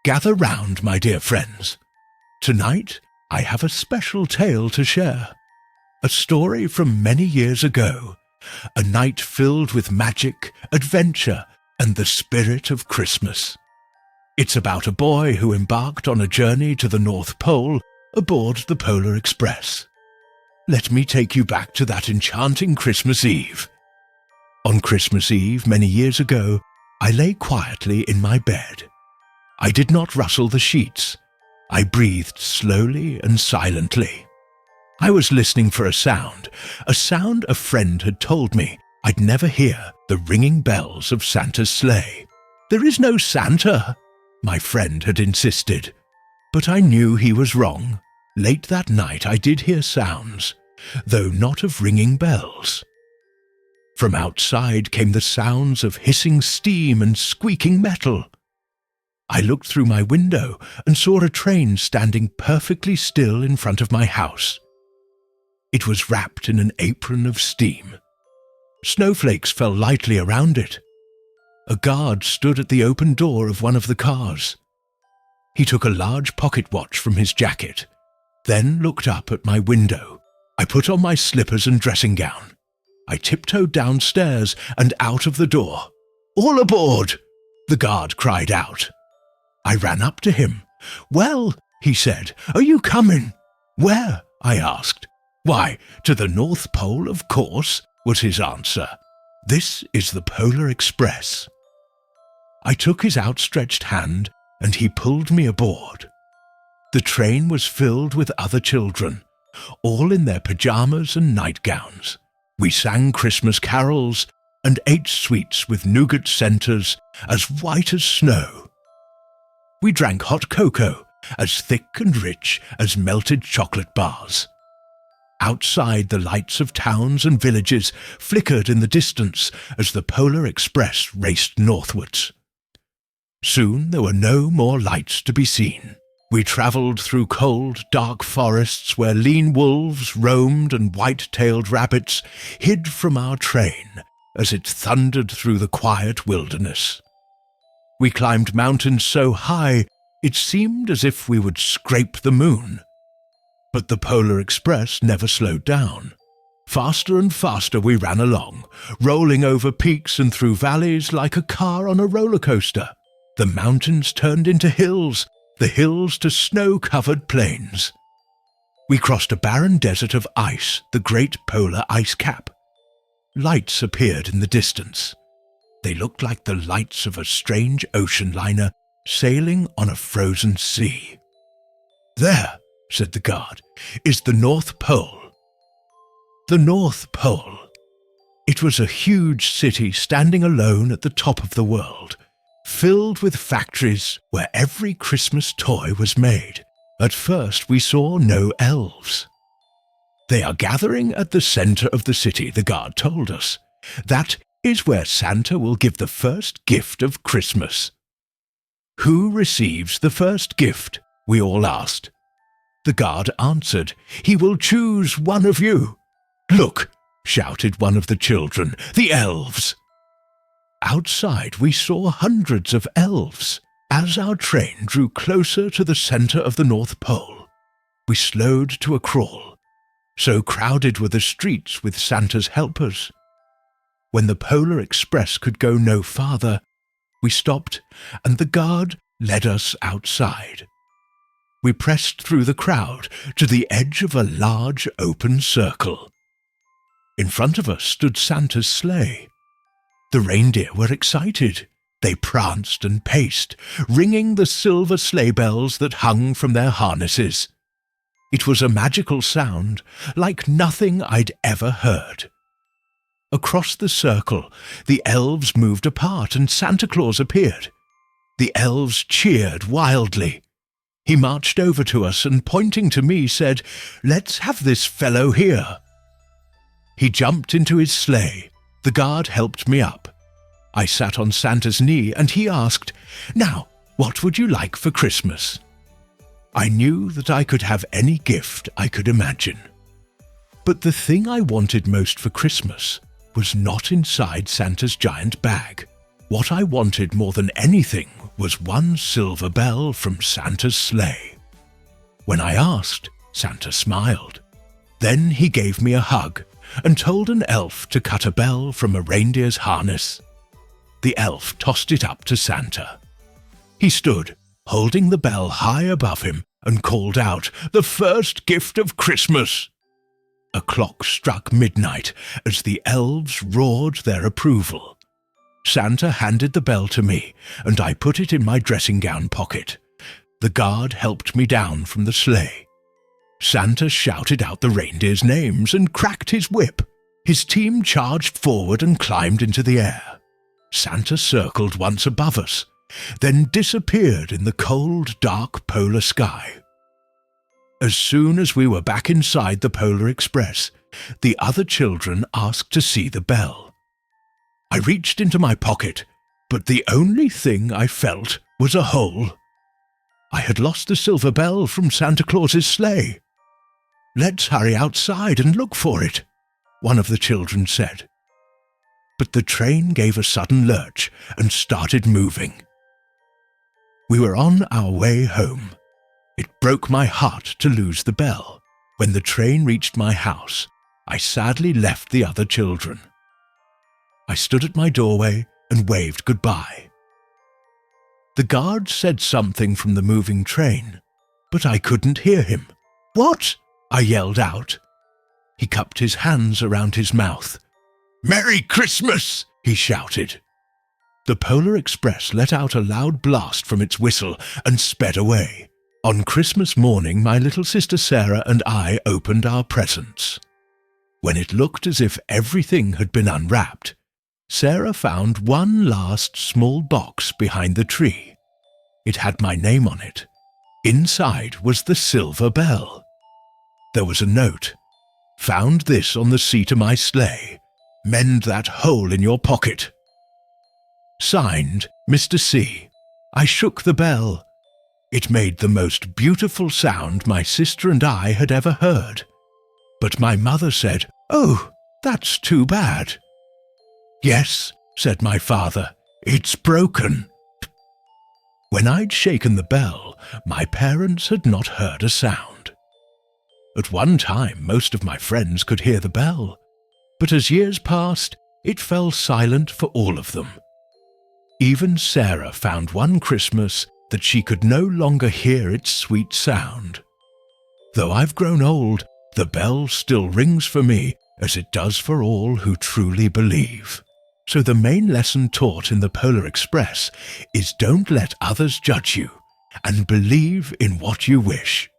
Gather round, my dear friends. Tonight I have a special tale to share. A story from many years ago. A night filled with magic, adventure, and the spirit of Christmas. It's about a boy who embarked on a journey to the North Pole aboard the Polar Express. Let me take you back to that enchanting Christmas Eve. On Christmas Eve, many years ago, I lay quietly in my bed. I did not rustle the sheets. I breathed slowly and silently. I was listening for a sound a friend had told me I'd never hear, the ringing bells of Santa's sleigh. "There is no Santa," my friend had insisted. But I knew he was wrong. Late that night I did hear sounds, though not of ringing bells. From outside came the sounds of hissing steam and squeaking metal. I looked through my window and saw a train standing perfectly still in front of my house. It was wrapped in an apron of steam. Snowflakes fell lightly around it. A guard stood at the open door of one of the cars. He took a large pocket watch from his jacket, then looked up at my window. I put on my slippers and dressing gown. I tiptoed downstairs and out of the door. "All aboard!" the guard cried out. I ran up to him. "Well," he said, "are you coming?" "Where?" I asked. "Why, to the North Pole, of course," was his answer. "This is the Polar Express." I took his outstretched hand and he pulled me aboard. The train was filled with other children, all in their pajamas and nightgowns. We sang Christmas carols and ate sweets with nougat centres as white as snow. We drank hot cocoa, as thick and rich as melted chocolate bars. Outside, the lights of towns and villages flickered in the distance as the Polar Express raced northwards. Soon there were no more lights to be seen. We travelled through cold, dark forests where lean wolves roamed and white-tailed rabbits hid from our train as it thundered through the quiet wilderness. We climbed mountains so high it seemed as if we would scrape the moon. But the Polar Express never slowed down. Faster and faster we ran along, rolling over peaks and through valleys like a car on a roller coaster. The mountains turned into hills, the hills to snow-covered plains. We crossed a barren desert of ice, the great polar ice cap. Lights appeared in the distance. They looked like the lights of a strange ocean liner sailing on a frozen sea. "There," said the guard, "is the North Pole." The North Pole. It was a huge city standing alone at the top of the world, filled with factories where every Christmas toy was made. At first we saw no elves. "They are gathering at the center of the city," the guard told us. "That is where Santa will give the first gift of Christmas." "Who receives the first gift?" we all asked. The guard answered, "He will choose one of you." "Look," shouted one of the children, "the elves." Outside we saw hundreds of elves. As our train drew closer to the center of the North Pole, we slowed to a crawl. So crowded were the streets with Santa's helpers. When the Polar Express could go no farther, we stopped and the guard led us outside. We pressed through the crowd to the edge of a large open circle. In front of us stood Santa's sleigh. The reindeer were excited. They pranced and paced, ringing the silver sleigh bells that hung from their harnesses. It was a magical sound, like nothing I'd ever heard. Across the circle, the elves moved apart and Santa Claus appeared. The elves cheered wildly. He marched over to us and, pointing to me, said, "Let's have this fellow here." He jumped into his sleigh. The guard helped me up. I sat on Santa's knee and he asked, "Now, what would you like for Christmas?" I knew that I could have any gift I could imagine. But the thing I wanted most for Christmas was not inside Santa's giant bag. What I wanted more than anything was one silver bell from Santa's sleigh. When I asked, Santa smiled. Then he gave me a hug and told an elf to cut a bell from a reindeer's harness. The elf tossed it up to Santa. He stood, holding the bell high above him, and called out, "The first gift of Christmas!" A clock struck midnight as the elves roared their approval. Santa handed the bell to me, and I put it in my dressing-gown pocket. The guard helped me down from the sleigh. Santa shouted out the reindeers' names and cracked his whip. His team charged forward and climbed into the air. Santa circled once above us, then disappeared in the cold, dark polar sky. As soon as we were back inside the Polar Express, the other children asked to see the bell. I reached into my pocket, but the only thing I felt was a hole. I had lost the silver bell from Santa Claus's sleigh. "Let's hurry outside and look for it," one of the children said. But the train gave a sudden lurch and started moving. We were on our way home. It broke my heart to lose the bell. When the train reached my house, I sadly left the other children. I stood at my doorway and waved goodbye. The guard said something from the moving train, but I couldn't hear him. "What?" I yelled out. He cupped his hands around his mouth. "Merry Christmas!" he shouted. The Polar Express let out a loud blast from its whistle and sped away. On Christmas morning, my little sister Sarah and I opened our presents. When it looked as if everything had been unwrapped, Sarah found one last small box behind the tree. It had my name on it. Inside was the silver bell. There was a note. "Found this on the seat of my sleigh. Mend that hole in your pocket." Signed, Mr. C. I shook the bell. It made the most beautiful sound my sister and I had ever heard. But my mother said, "Oh, that's too bad." "Yes," said my father, "it's broken." When I'd shaken the bell, my parents had not heard a sound. At one time, most of my friends could hear the bell, but as years passed, it fell silent for all of them. Even Sarah found one Christmas that she could no longer hear its sweet sound. Though I've grown old, the bell still rings for me as it does for all who truly believe. So the main lesson taught in the Polar Express is don't let others judge you and believe in what you wish.